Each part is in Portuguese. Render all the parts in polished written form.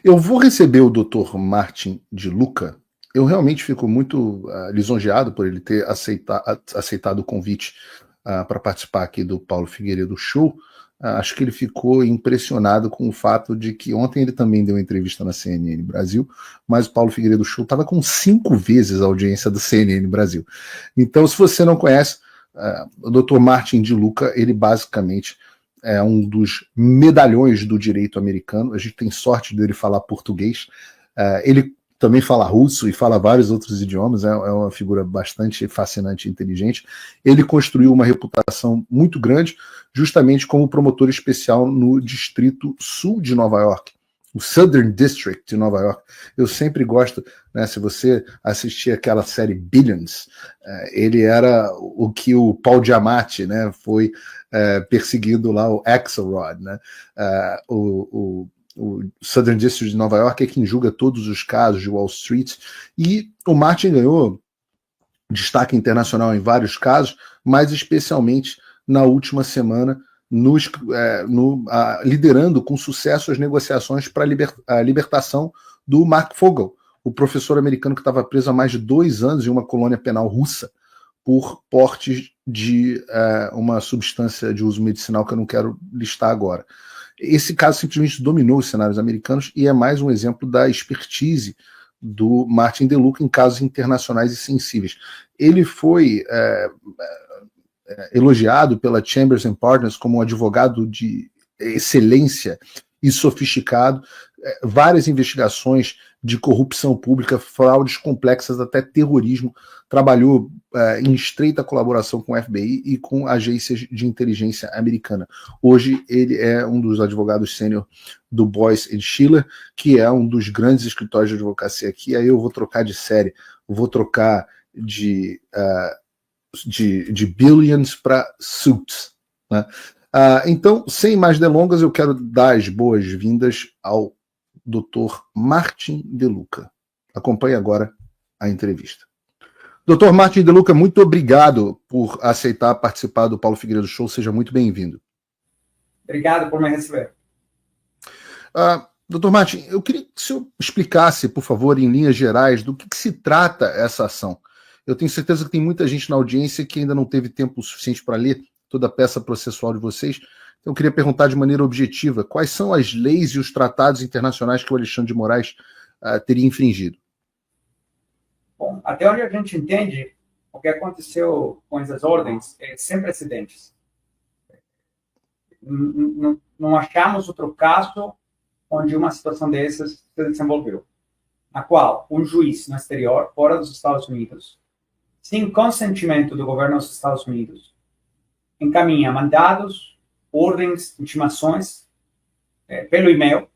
Eu vou receber o Dr. Martin de Luca. Eu realmente fico muito lisonjeado por ele ter aceitado o convite para participar aqui do Paulo Figueiredo Show. Acho que ele ficou impressionado com o fato de que ontem ele também deu uma entrevista na CNN Brasil, mas o Paulo Figueiredo Show estava com 5 vezes a audiência do CNN Brasil. Então, se você não conhece, o Dr. Martin de Luca, ele basicamente é um dos medalhões do direito americano. A gente tem sorte dele falar português. Ele também fala russo e fala vários outros idiomas. É uma figura bastante fascinante e inteligente. Ele construiu uma reputação muito grande, justamente como promotor especial no Distrito Sul de Nova York, o Southern District de Nova York. Eu sempre gosto, né, se você assistir aquela série Billions, ele era o que o Paul Giamatti, né, foi perseguido lá, o Axelrod, né, o Southern District de Nova York é quem julga todos os casos de Wall Street, e o Martin ganhou destaque internacional em vários casos, mas especialmente na última semana, liderando com sucesso as negociações para a libertação do Mark Fogel, o professor americano que estava preso há mais de 2 anos em uma colônia penal russa por porte de uma substância de uso medicinal que eu não quero listar agora. Esse caso simplesmente dominou os cenários americanos e é mais um exemplo da expertise do Martin de Luca em casos internacionais e sensíveis. Ele foi elogiado pela Chambers and Partners como um advogado de excelência e sofisticado. Várias investigações de corrupção pública, fraudes complexas, até terrorismo. Trabalhou em estreita colaboração com o FBI e com agências de inteligência americana. Hoje ele é um dos advogados sênior do Boyce & Schiller, que é um dos grandes escritórios de advocacia aqui. Aí eu vou trocar de série, vou trocar de Billions para Suits, né? Então, sem mais delongas, eu quero dar as boas-vindas ao Dr. Martin de Luca. Acompanhe agora a entrevista. Dr. Martin de Luca, muito obrigado por aceitar participar do Paulo Figueiredo Show. Seja muito bem-vindo. Obrigado por me receber. Dr. Martin, eu queria que o senhor explicasse, por favor, em linhas gerais, do que se trata essa ação. Eu tenho certeza que tem muita gente na audiência que ainda não teve tempo suficiente para ler toda a peça processual de vocês. Então, eu queria perguntar de maneira objetiva, quais são as leis e os tratados internacionais que o Alexandre de Moraes teria infringido? Bom, até onde a gente entende, o que aconteceu com essas ordens é sem precedentes. Não achamos outro caso onde uma situação dessas se desenvolveu, na qual um juiz no exterior, fora dos Estados Unidos, sem consentimento do governo dos Estados Unidos, encaminha mandados, ordens, intimações pelo e-mail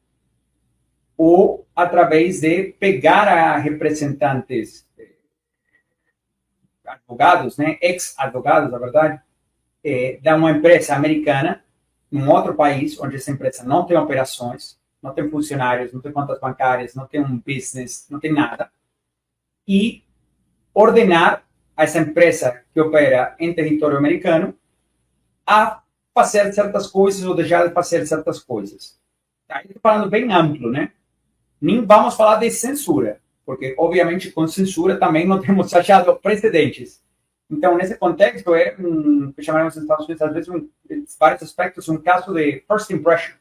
ou através de pegar a representantes, advogados, né, ex-advogados, na verdade, de uma empresa americana em outro país, onde essa empresa não tem operações, não tem funcionários, não tem contas bancárias, não tem um business, não tem nada, e ordenar a essa empresa que opera em território americano a fazer certas coisas ou deixar de fazer certas coisas. Tá? Estou falando bem amplo, né? Nem vamos falar de censura, porque, obviamente, com censura também não temos achado precedentes. Então, nesse contexto, é que chamamos nos Estados Unidos, às vezes, em vários aspectos, um caso de first impression,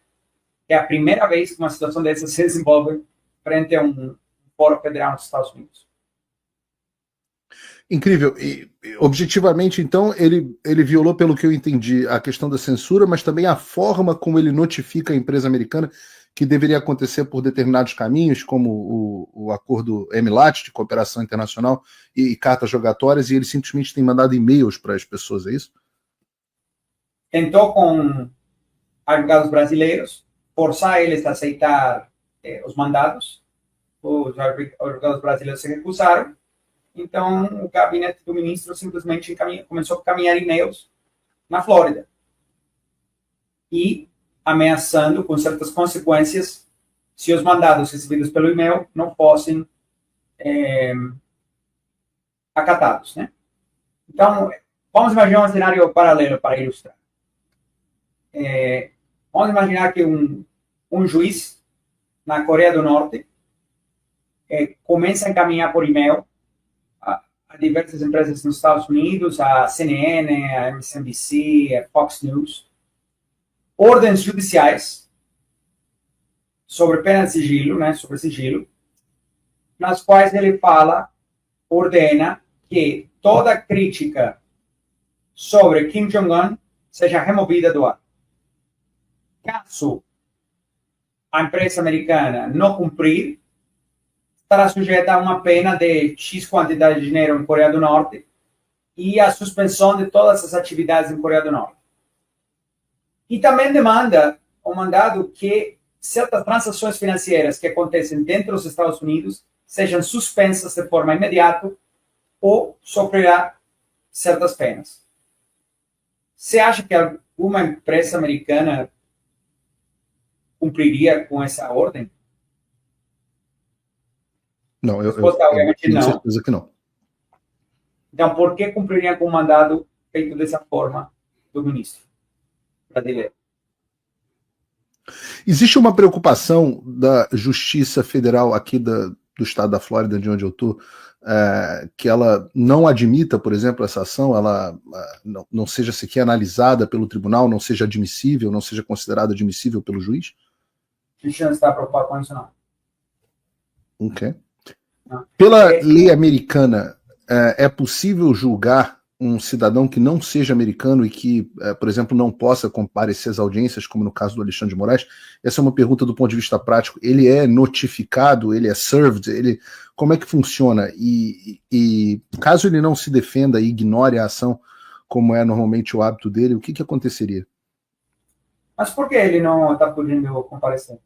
que é a primeira vez que uma situação dessa se desenvolve frente a um fórum federal nos Estados Unidos. Incrível. E, objetivamente, então, ele violou, pelo que eu entendi, a questão da censura, mas também a forma como ele notifica a empresa americana que deveria acontecer por determinados caminhos, como o acordo MLAT, de cooperação internacional, e cartas rogatórias, e ele simplesmente tem mandado e-mails para as pessoas, é isso? Tentou com advogados brasileiros forçar eles a aceitar os mandados. Os advogados brasileiros se recusaram. Então, o gabinete do ministro simplesmente começou a caminhar e-mails na Flórida. E ameaçando com certas consequências se os mandados recebidos pelo e-mail não fossem acatados, né? Então, vamos imaginar um cenário paralelo para ilustrar. Vamos imaginar que um juiz na Coreia do Norte, começa a encaminhar por e-mail a diversas empresas nos Estados Unidos, a CNN, a MSNBC, a Fox News, ordens judiciais sobre pena de sigilo, né, sobre sigilo, nas quais ele ordena que toda crítica sobre Kim Jong-un seja removida do ar. Caso a empresa americana não cumprir, estará sujeita a uma pena de X quantidade de dinheiro em Coreia do Norte e a suspensão de todas as atividades em Coreia do Norte. E também demanda um mandado que certas transações financeiras que acontecem dentro dos Estados Unidos sejam suspensas de forma imediata ou sofrerá certas penas. Você acha que alguma empresa americana cumpriria com essa ordem? Não, eu tenho não. certeza que não. Então, por que cumpriria com o mandado feito dessa forma do ministro brasileiro? Existe uma preocupação da Justiça Federal aqui do estado da Flórida, de onde eu estou, que ela não admita, por exemplo, essa ação, ela não seja sequer analisada pelo tribunal, não seja admissível, não seja considerada admissível pelo juiz? A gente não está preocupado com isso, não. Ok. Não. Pela lei americana, é possível julgar um cidadão que não seja americano e que, por exemplo, não possa comparecer às audiências, como no caso do Alexandre de Moraes? Essa é uma pergunta do ponto de vista prático. Ele é notificado, ele é served, como é que funciona? E caso ele não se defenda e ignore a ação, como é normalmente o hábito dele, o que aconteceria? Mas por que ele não está podendo comparecer?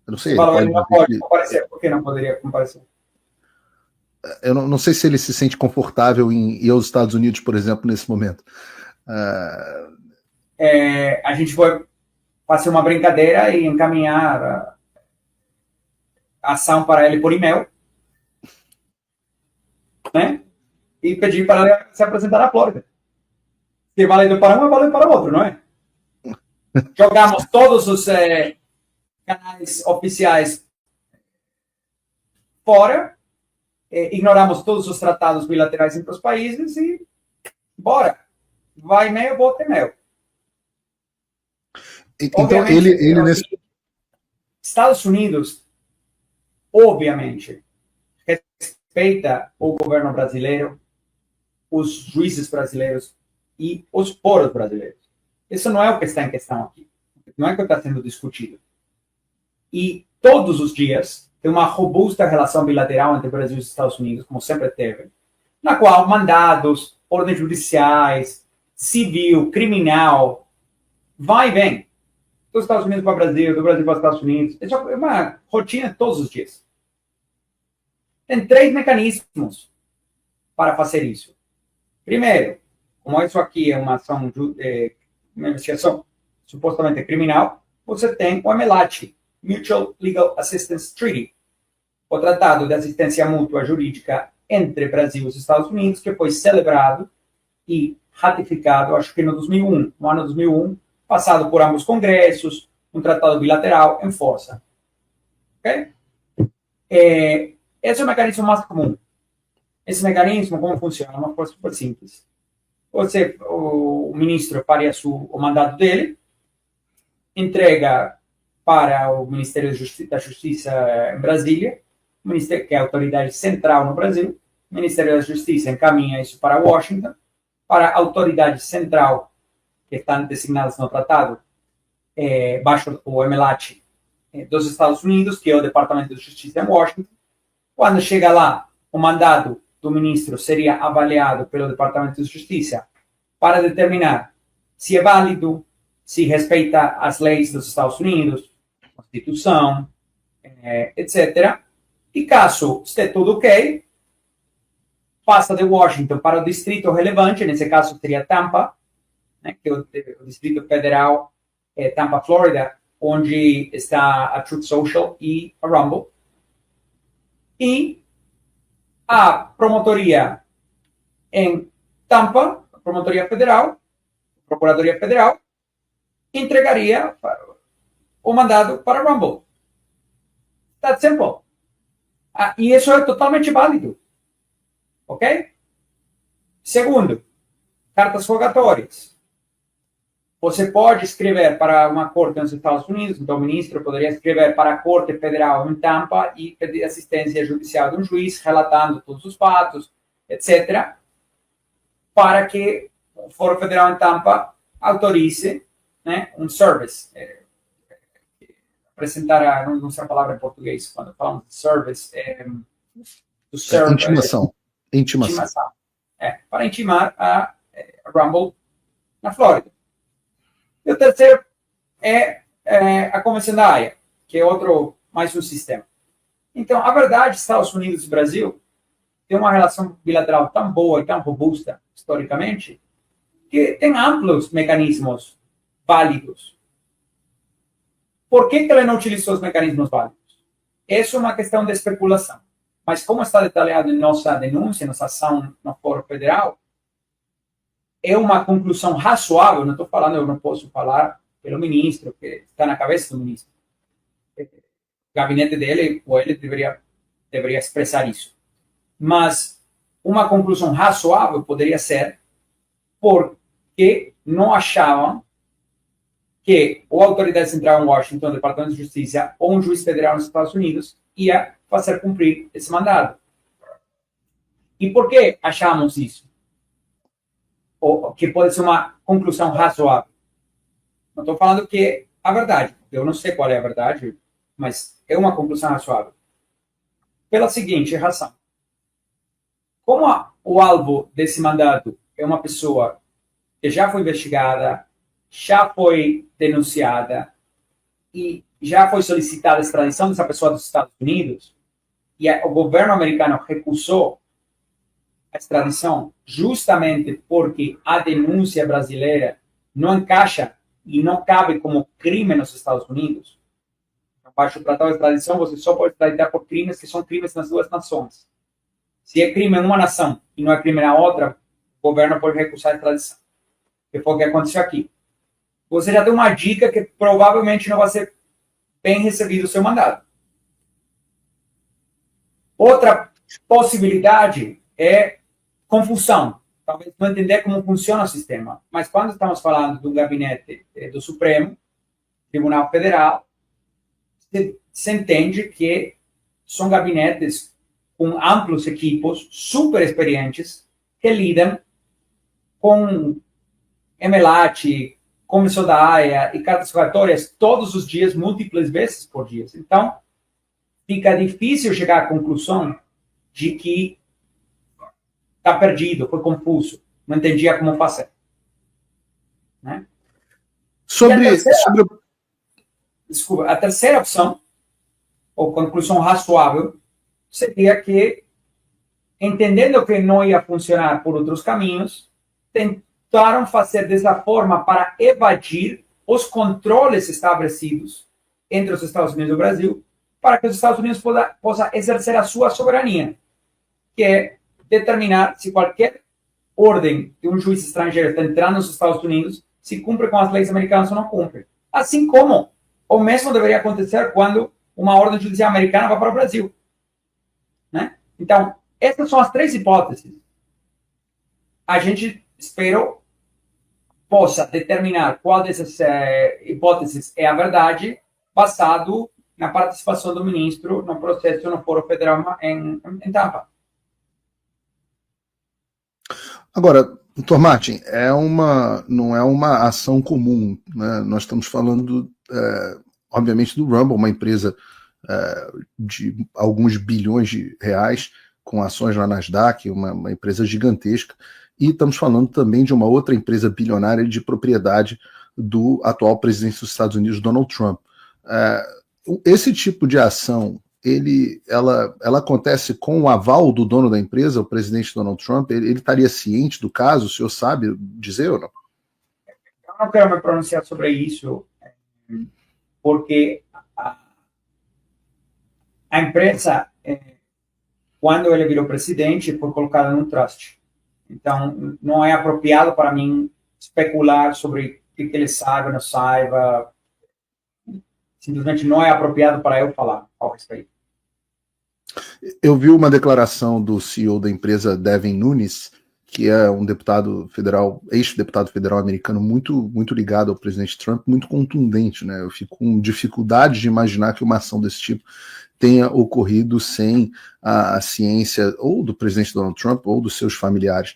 Eu não sei. Ele não pode comparecer. Por que não poderia comparecer? Eu não sei se ele se sente confortável em ir aos Estados Unidos, por exemplo, nesse momento. A gente vai fazer uma brincadeira e encaminhar a ação para ele por e-mail, né? E pedir para ele se apresentar na Flórida. Se é válido para um, é válido para o outro, não é? Jogamos todos os canais oficiais fora, ignoramos todos os tratados bilaterais entre os países e bora. Vai e-mail, volta e-mail. Então, ele nesse... Estados Unidos, obviamente, respeita o governo brasileiro, os juízes brasileiros e os foros brasileiros. Isso não é o que está em questão aqui. Não é o que está sendo discutido. E todos os dias tem uma robusta relação bilateral entre o Brasil e os Estados Unidos, como sempre teve, na qual mandados, ordens judiciais, civil, criminal, vai e vem. Dos Estados Unidos para o Brasil, do Brasil para os Estados Unidos. É uma rotina todos os dias. Tem 3 mecanismos para fazer isso. Primeiro, como isso aqui é uma ação, uma investigação supostamente criminal, você tem o MLAT, Mutual Legal Assistance Treaty, o Tratado de Assistência Mútua Jurídica entre Brasil e os Estados Unidos, que foi celebrado e ratificado, acho que no 2001, no ano 2001, passado por ambos congressos, um tratado bilateral em força. Ok? Esse é o mecanismo mais comum. Esse mecanismo, como funciona? É uma coisa super simples. O ministro faria o mandato dele, entrega para o Ministério da Justiça em Brasília, que é a autoridade central no Brasil. O Ministério da Justiça encaminha isso para Washington, para a autoridade central que estão designadas no tratado, baixo o MLAT dos Estados Unidos, que é o Departamento de Justiça em Washington. Quando chega lá, o mandado do ministro seria avaliado pelo Departamento de Justiça para determinar se é válido, se respeita as leis dos Estados Unidos, Constituição, etc. E caso esteja tudo ok, passa de Washington para o distrito relevante, nesse caso seria Tampa, né, que é o Distrito Federal, Tampa, Flórida, onde está a Truth Social e a Rumble. E a promotoria em Tampa, a promotoria federal, a procuradoria federal, entregaria o mandado para Rumble. That's simple. E isso é totalmente válido. Ok? Segundo, cartas rogatórias. Você pode escrever para uma corte nos Estados Unidos, então o ministro poderia escrever para a Corte Federal em Tampa e pedir assistência judicial de um juiz, relatando todos os fatos, etc., para que o Fórum Federal em Tampa autorize, né, um service. Apresentar, não sei a palavra em português, quando falamos de service, intimação. Intimação. Para intimar a Rumble na Flórida. E o terceiro é a Convenção da Haia, que é mais um sistema. Então, a verdade, Estados Unidos e Brasil têm uma relação bilateral tão boa e tão robusta, historicamente, que tem amplos mecanismos válidos. Por que ele não utilizou os mecanismos válidos? Essa é uma questão de especulação. Mas como está detalhado em nossa denúncia, nossa ação no Fórum Federal, é uma conclusão razoável, não estou falando, eu não posso falar pelo ministro, que está na cabeça do ministro. O gabinete dele, ou ele deveria expressar isso. Mas uma conclusão razoável poderia ser porque não achavam que a autoridade central em Washington, o Departamento de Justiça, ou um juiz federal nos Estados Unidos ia fazer cumprir esse mandado. E por que achamos isso? Ou que pode ser uma conclusão razoável. Não estou falando que é a verdade. Eu não sei qual é a verdade, mas é uma conclusão razoável. Pela seguinte razão. Como o alvo desse mandato é uma pessoa que já foi investigada, já foi denunciada e já foi solicitada a extradição dessa pessoa dos Estados Unidos, e o governo americano recusou a extradição justamente porque a denúncia brasileira não encaixa e não cabe como crime nos Estados Unidos. Abaixo do tratado de extradição, você só pode extraditar por crimes que são crimes nas duas nações. Se é crime em uma nação e não é crime na outra, o governo pode recusar a extradição. Que foi o que aconteceu aqui. Você já tem uma dica que provavelmente não vai ser bem recebido o seu mandado. Outra possibilidade é confusão. Talvez não entender como funciona o sistema. Mas quando estamos falando do gabinete do Supremo, Tribunal Federal, se entende que são gabinetes com amplos equipos, super experientes, que lidam com emelate, Comissão da Haia e cartas rogatórias todos os dias, múltiplas vezes por dia. Então, fica difícil chegar à conclusão de que está perdido, foi confuso, não entendia como fazer. Né? Desculpa, a terceira opção, ou conclusão razoável, seria que, entendendo que não ia funcionar por outros caminhos, tentaram fazer dessa forma para evadir os controles estabelecidos entre os Estados Unidos e o Brasil, para que os Estados Unidos possam exercer a sua soberania, que é determinar se qualquer ordem de um juiz estrangeiro está entrando nos Estados Unidos, se cumpre com as leis americanas ou não cumpre. Assim como o mesmo deveria acontecer quando uma ordem judicial americana vai para o Brasil. Né? Então, essas são as três hipóteses. A gente, espero, possa determinar qual dessas hipóteses é a verdade, basado na participação do ministro no processo no Fórum Federal em Tampa. Agora, Dr. Martin, não é uma ação comum. Né? Nós estamos falando, obviamente, do Rumble, uma empresa de alguns bilhões de reais, com ações na Nasdaq, uma empresa gigantesca, e estamos falando também de uma outra empresa bilionária de propriedade do atual presidente dos Estados Unidos, Donald Trump. Esse tipo de ação, ela acontece com o aval do dono da empresa, o presidente Donald Trump? Ele estaria ciente do caso? O senhor sabe dizer ou não? Eu não quero me pronunciar sobre isso, porque a empresa, quando ele virou presidente, foi colocada num trust. Então, não é apropriado para mim especular sobre o que ele sabe ou não saiba. Simplesmente não é apropriado para eu falar ao respeito. Eu vi uma declaração do CEO da empresa, Devin Nunes, que é um deputado federal, ex-deputado federal americano muito ligado ao presidente Trump, muito contundente, né? Eu fico com dificuldade de imaginar que uma ação desse tipo tenha ocorrido sem a ciência ou do presidente Donald Trump ou dos seus familiares.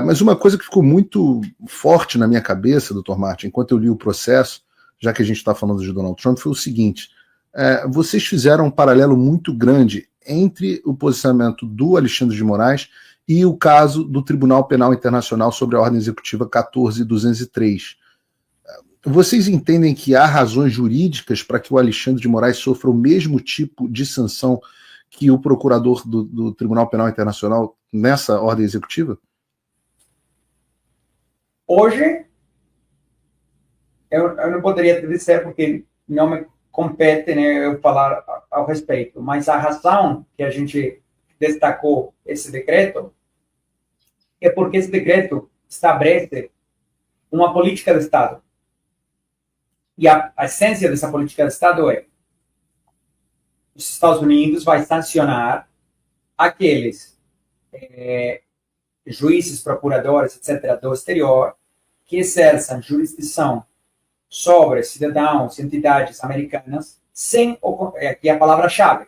Mas uma coisa que ficou muito forte na minha cabeça, Dr. Martin, enquanto eu li o processo, já que a gente está falando de Donald Trump, foi o seguinte: vocês fizeram um paralelo muito grande entre o posicionamento do Alexandre de Moraes e o caso do Tribunal Penal Internacional sobre a Ordem Executiva 14203. Vocês entendem que há razões jurídicas para que o Alexandre de Moraes sofra o mesmo tipo de sanção que o procurador do Tribunal Penal Internacional nessa ordem executiva? Hoje, eu não poderia te dizer porque não me compete, né, eu falar ao respeito, mas a razão que a gente destacou esse decreto é porque esse decreto estabelece uma política de Estado. E a essência dessa política de Estado é: os Estados Unidos vai sancionar aqueles juízes, procuradores, etc., do exterior, que exerçam jurisdição sobre cidadãos e entidades americanas sem, aqui é a palavra-chave,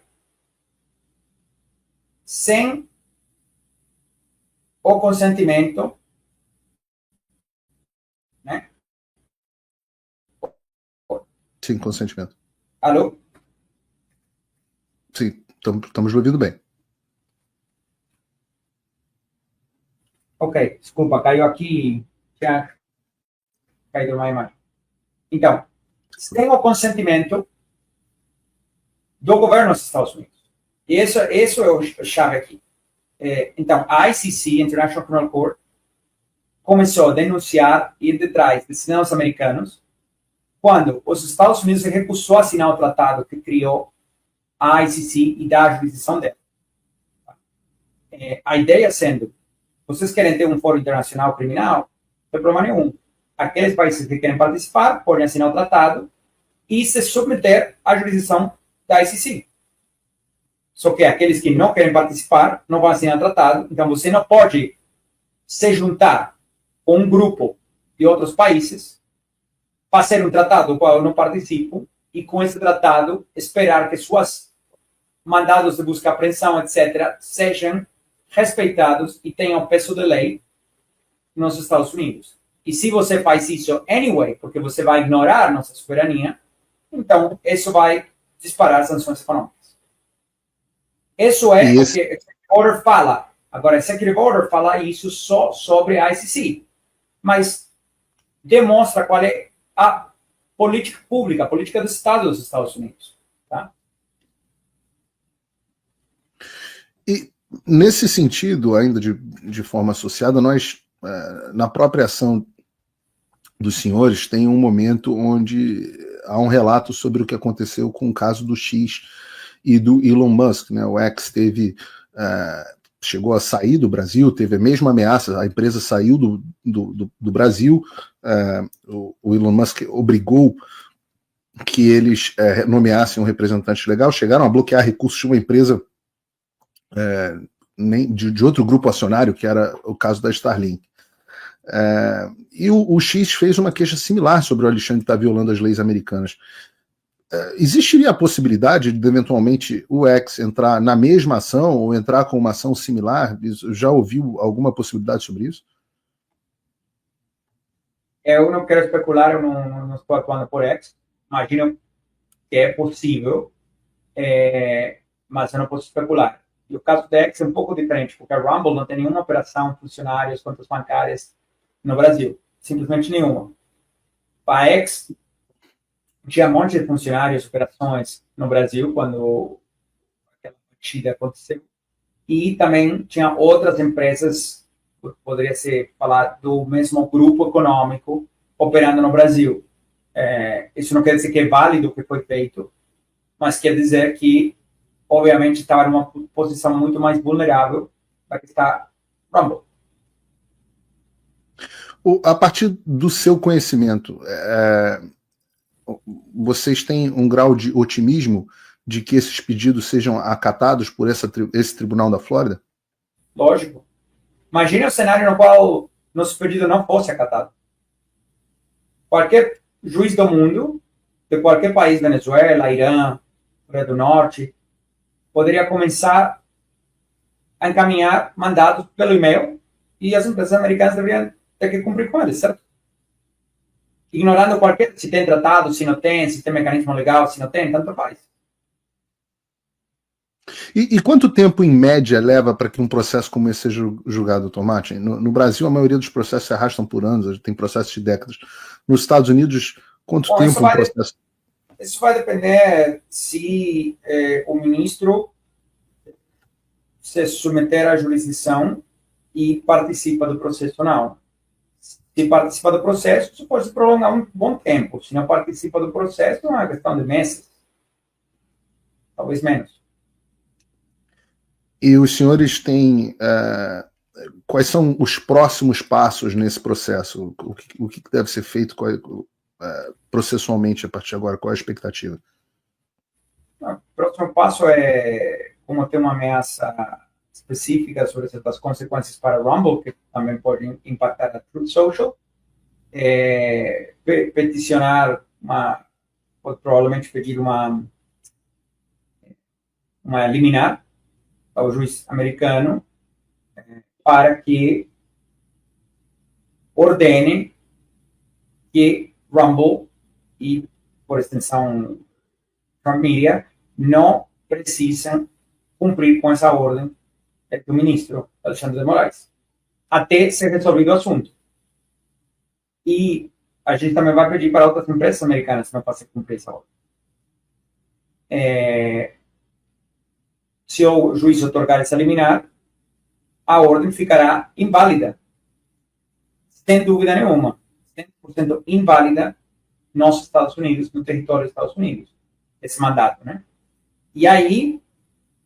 sem o consentimento, né? Sim, consentimento. Alô? Sim, estamos ouvindo bem. Ok, desculpa, caiu aqui, tinha caído uma imagem. Então, sem o consentimento do governo dos Estados Unidos. Isso é o chave aqui. Então, a ICC, International Criminal Court, começou a denunciar e ir detrás de cidadãos americanos quando os Estados Unidos recusou assinar o tratado que criou a ICC e dá a jurisdição dela. A ideia sendo: vocês querem ter um fórum internacional criminal? Não tem problema nenhum. Aqueles países que querem participar podem assinar o tratado e se submeter à jurisdição da ICC. Só que aqueles que não querem participar não vão assinar o tratado, então você não pode se juntar com um grupo de outros países, fazer um tratado do qual eu não participo, e com esse tratado esperar que suas mandados de busca e apreensão, etc., sejam respeitados e tenham peso de lei nos Estados Unidos. E se você faz isso anyway, porque você vai ignorar nossa soberania, então isso vai disparar sanções econômicas. Isso é o que o Executive Order fala. Agora, Executive Order fala isso só sobre a ICC, mas demonstra qual é a política pública, a política do Estado dos Estados Unidos. Tá? E nesse sentido, ainda de forma associada, nós, na própria ação dos senhores, tem um momento onde há um relato sobre o que aconteceu com o caso do X e do Elon Musk, né? O X chegou a sair do Brasil, teve a mesma ameaça, a empresa saiu do Brasil, o Elon Musk obrigou que eles nomeassem um representante legal, chegaram a bloquear recursos de uma empresa de outro grupo acionário, que era o caso da Starlink. E o X fez uma queixa similar sobre o Alexandre estar violando as leis americanas. Existiria a possibilidade de, eventualmente, o X entrar na mesma ação ou entrar com uma ação similar? Já ouviu alguma possibilidade sobre isso? Eu não quero especular, eu não estou atuando por X. Imagino que é possível, mas eu não posso especular. E o caso da X é um pouco diferente, porque a Rumble não tem nenhuma operação funcionários, contas bancárias no Brasil. Simplesmente nenhuma. A X tinha um monte de funcionários, operações no Brasil quando aquela partida aconteceu. E também tinha outras empresas, poderia ser falar do mesmo grupo econômico, operando no Brasil. Isso não quer dizer que é válido o que foi feito, mas quer dizer que, obviamente, estava numa posição muito mais vulnerável da que está Rumble. A partir do seu conhecimento, vocês têm um grau de otimismo de que esses pedidos sejam acatados por esse tribunal da Flórida? Lógico. Imagine o cenário no qual nosso pedido não fosse acatado. Qualquer juiz do mundo, de qualquer país, Venezuela, Irã, Coreia do Norte, poderia começar a encaminhar mandados pelo e-mail e as empresas americanas deveriam ter que cumprir com eles, certo? Ignorando qualquer, se tem tratado, se não tem, se tem mecanismo legal, se não tem, tanto faz. E quanto tempo, em média, leva para que um processo como esse seja julgado, Dr. Martin? No Brasil, a maioria dos processos se arrastam por anos, tem processos de décadas. Nos Estados Unidos, quanto tempo um processo? Isso vai depender se o ministro se submeter à jurisdição e participa do processo ou não. Se participa do processo, isso pode se prolongar um bom tempo. Se não participa do processo, é uma questão de meses. Talvez menos. E os senhores têm... quais são os próximos passos nesse processo? O que deve ser feito processualmente a partir de agora? Qual é a expectativa? O próximo passo é, como ter uma ameaça específica sobre as consequências para o Rumble, que também pode impactar a Truth Social, peticionar, pode provavelmente pedir uma liminar ao juiz americano para que ordene que Rumble e, por extensão, Trump Media não precisam cumprir com essa ordem do ministro Alexandre de Moraes, até ser resolvido o assunto. E a gente também vai pedir para outras empresas americanas que não façam cumprir essa ordem. Se o juiz otorgar essa liminar, a ordem ficará inválida, sem dúvida nenhuma, 100% inválida nos Estados Unidos, no território dos Estados Unidos, esse mandato, né? E aí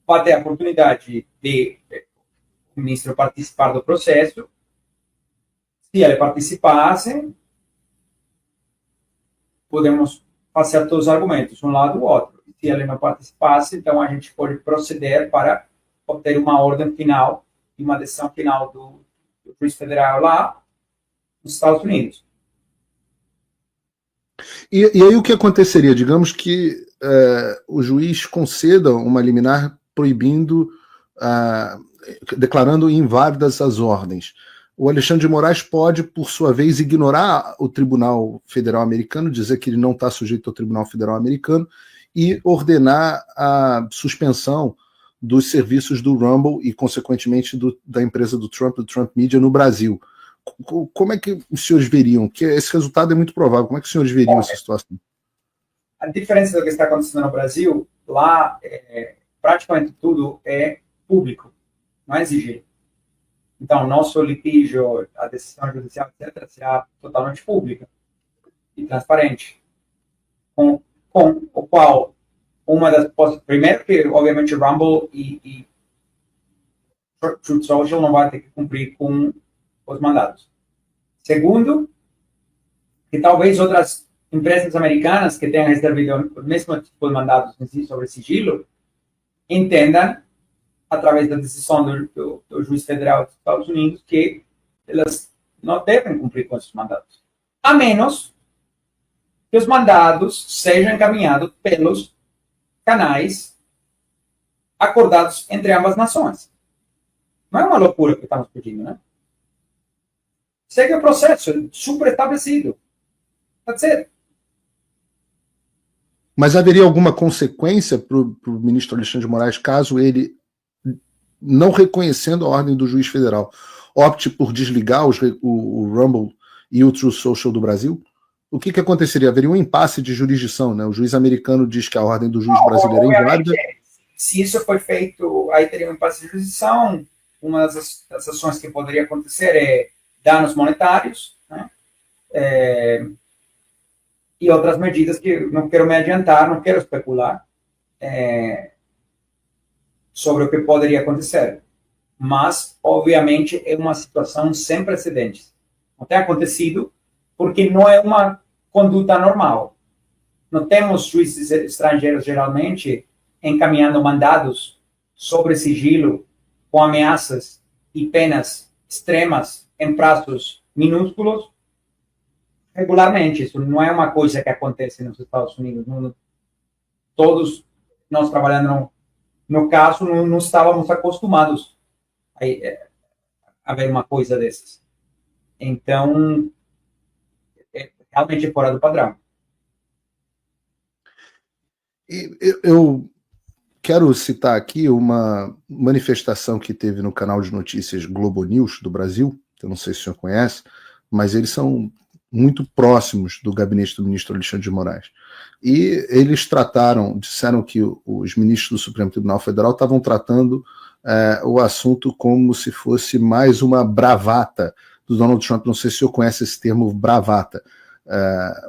vai ter a oportunidade de o ministro participar do processo. Se ele participasse, podemos fazer todos os argumentos, um lado ou outro. Se ele não participasse, então a gente pode proceder para obter uma ordem final e uma decisão final do juiz federal lá nos Estados Unidos. E aí o que aconteceria? Digamos que o juiz conceda uma liminar proibindo, declarando inválidas as ordens. O Alexandre de Moraes pode, por sua vez, ignorar o Tribunal Federal Americano, dizer que ele não está sujeito ao Tribunal Federal Americano e ordenar a suspensão dos serviços do Rumble e, consequentemente, da empresa do Trump Media no Brasil. Como é que os senhores veriam? Que esse resultado é muito provável. Como é que os senhores veriam essa situação? A diferença do que está acontecendo no Brasil, lá praticamente tudo é público, não é exigido. Então, nosso litígio, a decisão judicial, etc., será totalmente pública e transparente. Com o qual, uma das... Primeiro que, obviamente, Rumble e Truth Social não vai ter que cumprir com os mandados. Segundo, que talvez outras empresas americanas que tenham recebido o mesmo tipo de mandados sobre sigilo entendam, através da decisão do juiz federal dos Estados Unidos, que elas não devem cumprir com esses mandados. A menos que os mandados sejam encaminhados pelos canais acordados entre ambas nações. Não é uma loucura que estamos pedindo, né? Segue o processo super estabelecido. Pode ser. Mas haveria alguma consequência para o ministro Alexandre de Moraes caso ele, não reconhecendo a ordem do juiz federal, opte por desligar o Rumble e o Truth Social do Brasil? O que aconteceria? Haveria um impasse de jurisdição, né? O juiz americano diz que a ordem do juiz brasileiro é inválida. Se isso foi feito, aí teria um impasse de jurisdição. Uma das ações que poderia acontecer é danos monetários, né? E outras medidas que não quero me adiantar, não quero especular sobre o que poderia acontecer. Mas, obviamente, é uma situação sem precedentes. Não tem acontecido porque não é uma conduta normal. não temos juízes estrangeiros, geralmente, encaminhando mandados sobre sigilo com ameaças e penas extremas em prazos minúsculos regularmente. Isso não é uma coisa que acontece nos Estados Unidos. Não, todos nós trabalhando no caso não estávamos acostumados a ver uma coisa dessas. Então, é realmente fora do padrão. Eu quero citar aqui uma manifestação que teve no canal de notícias Globo News do Brasil, que eu não sei se o senhor conhece, mas eles são muito próximos do gabinete do ministro Alexandre de Moraes. E eles disseram que os ministros do Supremo Tribunal Federal estavam tratando o assunto como se fosse mais uma bravata do Donald Trump. Não sei se o senhor conhece esse termo bravata,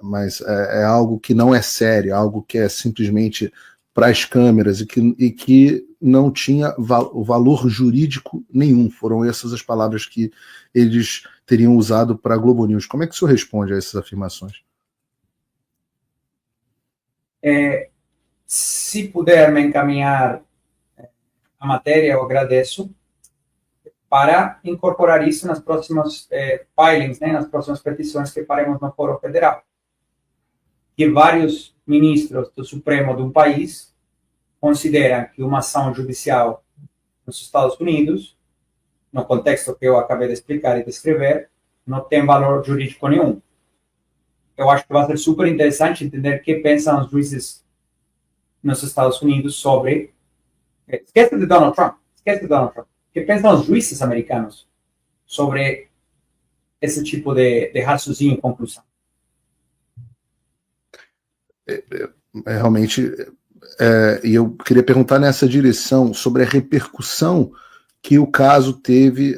mas é algo que não é sério, algo que é simplesmente para as câmeras e que não tinha valor jurídico nenhum. Foram essas as palavras que eles teriam usado para a Globo News. Como é que o senhor responde a essas afirmações? Se puder me encaminhar a matéria, eu agradeço, para incorporar isso nas próximas filings, né, nas próximas petições que faremos no Fórum Federal. Que vários ministros do Supremo de um país consideram que uma ação judicial nos Estados Unidos, no contexto que eu acabei de explicar e descrever, não tem valor jurídico nenhum. Eu acho que vai ser super interessante entender o que pensam os juízes nos Estados Unidos sobre... Esquece de Donald Trump. O que pensam os juízes americanos sobre esse tipo de raciocínio e conclusão? Realmente, e eu queria perguntar nessa direção sobre a repercussão que o caso teve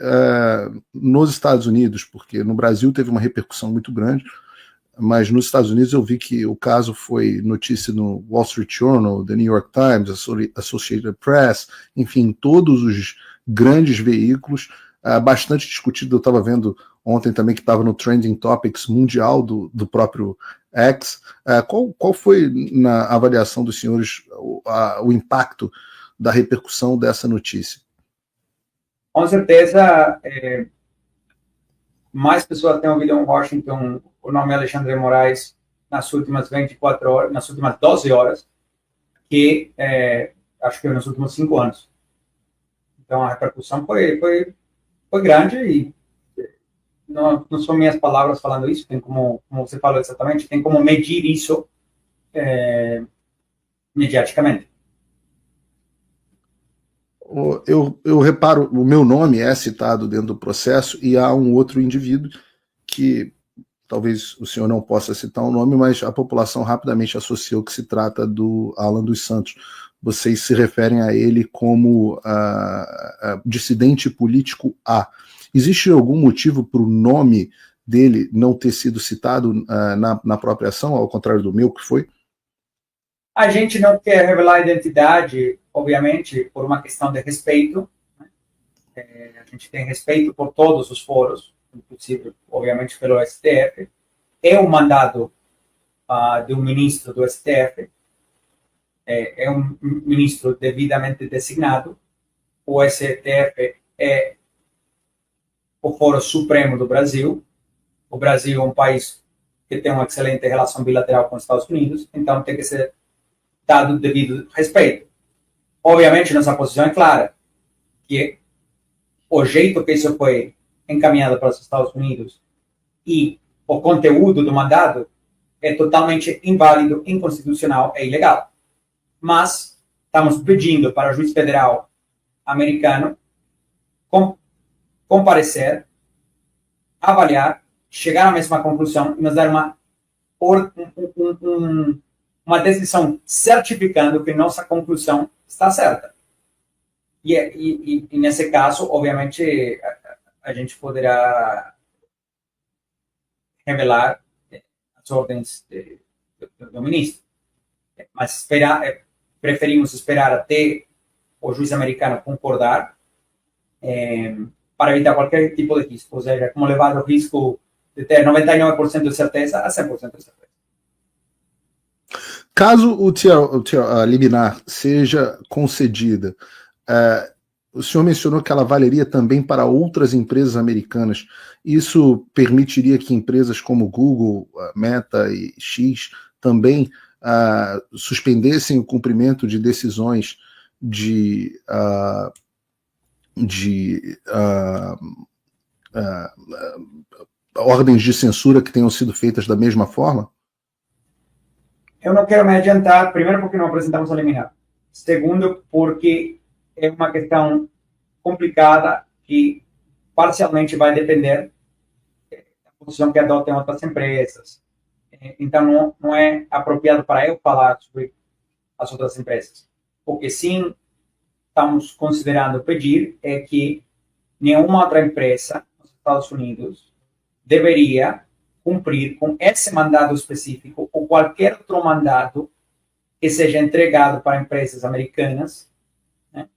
nos Estados Unidos, porque no Brasil teve uma repercussão muito grande, mas nos Estados Unidos eu vi que o caso foi notícia no Wall Street Journal, The New York Times, Associated Press, enfim, todos os grandes veículos, bastante discutido. Eu estava vendo ontem também que estava no Trending Topics mundial do próprio X. Qual foi, na avaliação dos senhores, o impacto da repercussão dessa notícia? Com certeza, mais pessoas têm ouvido em Washington o nome Alexandre de Moraes nas últimas 24 horas, nas últimas 12 horas, que acho que nos últimos 5 anos. Então, a repercussão foi grande e não são minhas palavras falando isso, tem como você falou exatamente, tem como medir isso mediaticamente. Eu reparo, o meu nome é citado dentro do processo e há um outro indivíduo que talvez o senhor não possa citar o nome, mas a população rapidamente associou que se trata do Alan dos Santos. Vocês se referem a ele como dissidente político A. Existe algum motivo para o nome dele não ter sido citado na própria ação, ao contrário do meu, que foi? A gente não quer revelar a identidade, obviamente, por uma questão de respeito. A gente tem respeito por todos os foros, inclusive, obviamente, pelo STF. É um mandado de um ministro do STF, é um ministro devidamente designado. O STF é o Foro Supremo do Brasil. O Brasil é um país que tem uma excelente relação bilateral com os Estados Unidos, então tem que ser dado o devido respeito. Obviamente, nossa posição é clara, que o jeito que isso foi encaminhado para os Estados Unidos e o conteúdo do mandado é totalmente inválido, inconstitucional e ilegal. Mas estamos pedindo para o juiz federal americano comparecer, avaliar, chegar à mesma conclusão e nos dar uma decisão certificando que nossa conclusão está certa. E nesse caso, obviamente, a gente poderá revelar as ordens do ministro. Mas preferimos esperar até o juiz americano concordar para evitar qualquer tipo de risco. Ou seja, como levar o risco de ter 99% de certeza a 100% de certeza. Caso a liminar seja concedida, o senhor mencionou que ela valeria também para outras empresas americanas. Isso permitiria que empresas como Google, Meta e X também suspendessem o cumprimento de decisões de ordens de censura que tenham sido feitas da mesma forma? Eu não quero me adiantar, primeiro porque não apresentamos a liminar. Segundo, porque é uma questão complicada que parcialmente vai depender da posição que adotem outras empresas. Então, não é apropriado para eu falar sobre as outras empresas. O que sim estamos considerando pedir é que nenhuma outra empresa nos Estados Unidos deveria cumprir com esse mandado específico ou qualquer outro mandado que seja entregado para empresas americanas, né?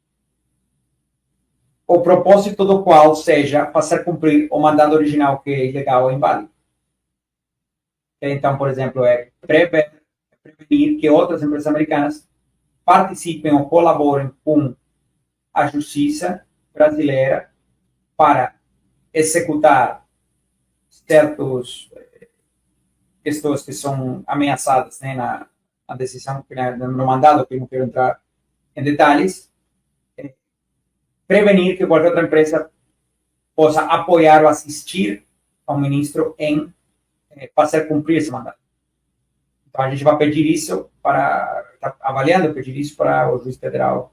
O propósito do qual seja fazer cumprir o mandado original que é ilegal ou inválido. Então, por exemplo, é prevenir que outras empresas americanas participem ou colaborem com a justiça brasileira para executar certos questões que são ameaçadas, né, na decisão, no mandado, que não quero entrar em detalhes, prevenir que qualquer outra empresa possa apoiar ou assistir ao ministro em fazer cumprir esse mandato. Então, a gente vai pedir isso está avaliando pedir isso para o juiz federal.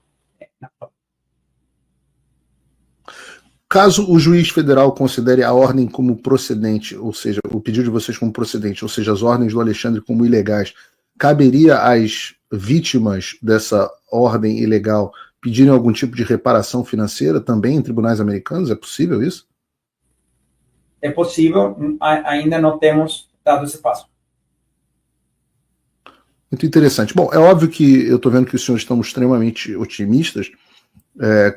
Caso o juiz federal considere a ordem como procedente, ou seja, o pedido de vocês como procedente, ou seja, as ordens do Alexandre como ilegais, caberia às vítimas dessa ordem ilegal pedirem algum tipo de reparação financeira também em tribunais americanos? É possível isso? É possível, ainda não temos dado esse passo. Muito interessante. Bom, é óbvio que eu estou vendo que os senhores estão extremamente otimistas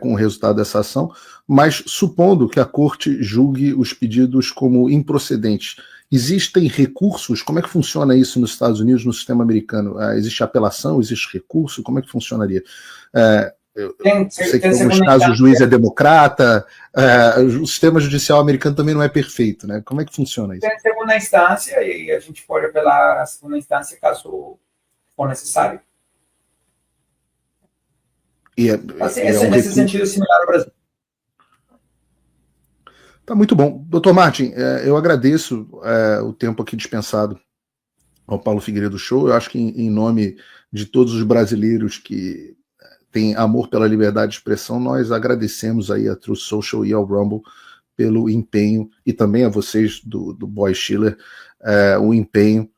com o resultado dessa ação, mas supondo que a corte julgue os pedidos como improcedentes, existem recursos? Como é que funciona isso nos Estados Unidos, no sistema americano? Existe apelação? Existe recurso? Como é que funcionaria? Eu sei que em alguns casos o juiz é democrata, o sistema judicial americano também não é perfeito, né? Como é que funciona isso? Tem segunda instância e a gente pode apelar à segunda instância caso for necessário. Nesse sentido, similar ao Brasil. Tá muito bom. Doutor Martin, eu agradeço o tempo aqui dispensado ao Paulo Figueiredo Show. Eu acho que em nome de todos os brasileiros que têm amor pela liberdade de expressão, nós agradecemos aí a Truth Social e ao Rumble pelo empenho, e também a vocês do Boy Schiller, o empenho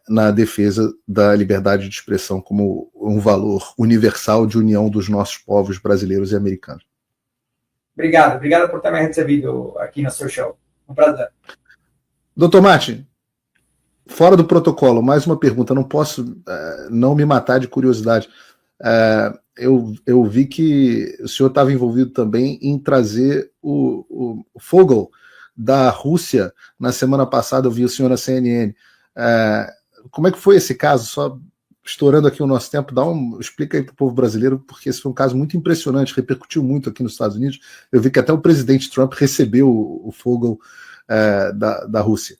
na defesa da liberdade de expressão como um valor universal de união dos nossos povos brasileiros e americanos. Obrigado por ter me recebido aqui no seu show. Um prazer. Doutor Martin, fora do protocolo, mais uma pergunta, não posso não me matar de curiosidade. Eu vi que o senhor estava envolvido também em trazer o Fogel da Rússia. Na semana passada eu vi o senhor na CNN. Como é que foi esse caso? Só estourando aqui o nosso tempo, explica aí para o povo brasileiro, porque esse foi um caso muito impressionante, repercutiu muito aqui nos Estados Unidos. Eu vi que até o presidente Trump recebeu o Fogel da Rússia.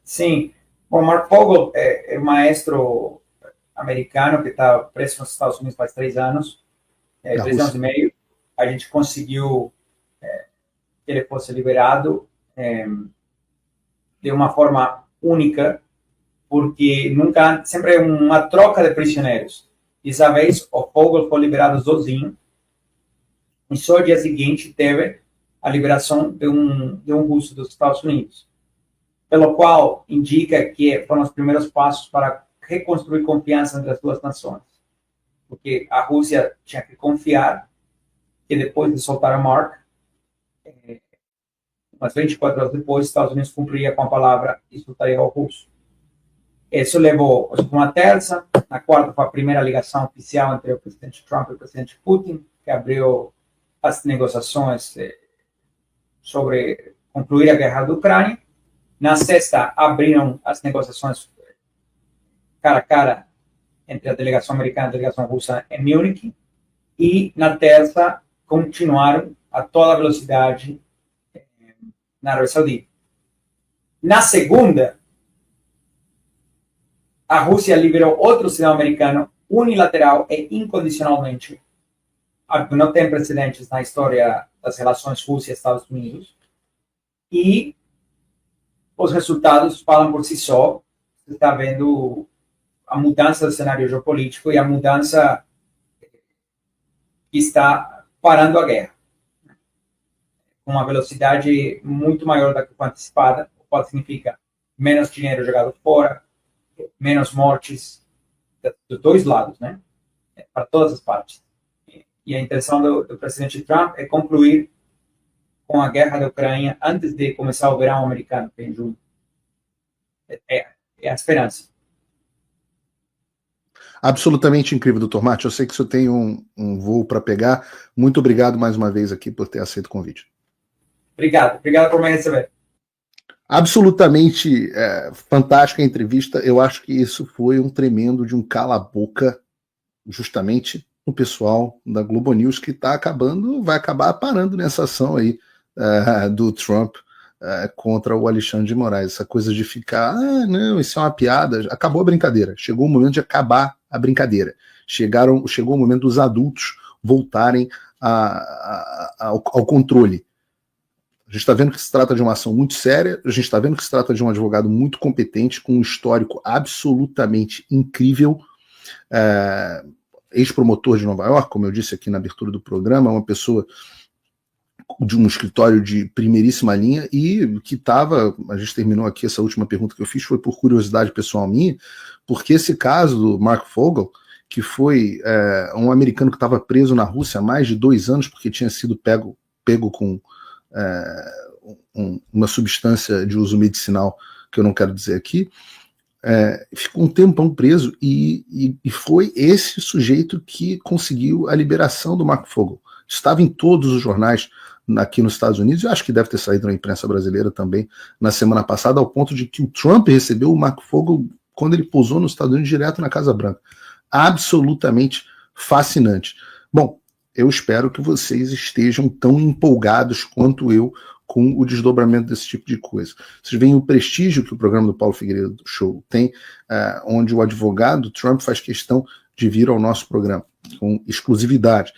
Sim. Bom, Mark Fogel é um maestro americano que está preso nos Estados Unidos faz 3 anos, 3 anos e meio. A gente conseguiu que ele fosse liberado de uma forma única, porque sempre é uma troca de prisioneiros. Dessa vez, o Fogel foi liberado sozinho, e só no dia seguinte teve a liberação de um russo dos Estados Unidos, pelo qual indica que foram os primeiros passos para reconstruir confiança entre as duas nações, porque a Rússia tinha que confiar que depois de soltar a Mark, umas 24 horas depois, os Estados Unidos cumpriria com a palavra e soltaria o russo. Isso levou uma terça. Na quarta foi a primeira ligação oficial entre o presidente Trump e o presidente Putin, que abriu as negociações sobre concluir a guerra da Ucrânia. Na sexta, abriram as negociações cara a cara entre a delegação americana e a delegação russa em Munique, e na terça continuaram a toda velocidade na Arábia Saudita. Na segunda, a Rússia liberou outro cidadão americano unilateral e incondicionalmente, algo que não tem precedentes na história das relações Rússia-Estados Unidos, e os resultados falam por si só. Você está vendo a mudança do cenário geopolítico e a mudança que está parando a guerra, com uma velocidade muito maior do que foi antecipada, o qual significa menos dinheiro jogado fora, menos mortes dos dois lados, né? Para todas as partes. E a intenção do presidente Trump é concluir com a guerra da Ucrânia antes de começar o verão americano, que é em julho. É a esperança. Absolutamente incrível, doutor Martin. Eu sei que o senhor tem um voo para pegar. Muito obrigado mais uma vez aqui por ter aceito o convite. Obrigado por me receber. Absolutamente fantástica a entrevista. Eu acho que isso foi um tremendo de um cala-boca, justamente no pessoal da Globo News, que está vai acabar parando nessa ação aí do Trump contra o Alexandre de Moraes. Essa coisa de ficar, não, isso é uma piada. Acabou a brincadeira. Chegou o momento de acabar a brincadeira. Chegou o momento dos adultos voltarem ao controle. A gente está vendo que se trata de uma ação muito séria, a gente está vendo que se trata de um advogado muito competente, com um histórico absolutamente incrível, ex-promotor de Nova York, como eu disse aqui na abertura do programa, uma pessoa de um escritório de primeiríssima linha e que a gente terminou aqui, essa última pergunta que eu fiz foi por curiosidade pessoal minha, porque esse caso do Mark Fogel, que foi um americano que estava preso na Rússia há mais de 2 anos, porque tinha sido pego com uma substância de uso medicinal que eu não quero dizer aqui, ficou um tempão preso e foi esse sujeito que conseguiu a liberação do Mark Fogel. Estava em todos os jornais aqui nos Estados Unidos, e acho que deve ter saído na imprensa brasileira também na semana passada, ao ponto de que o Trump recebeu o Mark Fogel quando ele pousou nos Estados Unidos direto na Casa Branca. Absolutamente fascinante. Bom, eu espero que vocês estejam tão empolgados quanto eu com o desdobramento desse tipo de coisa. Vocês veem o prestígio que o programa do Paulo Figueiredo Show tem, onde o advogado Trump faz questão de vir ao nosso programa, com exclusividade.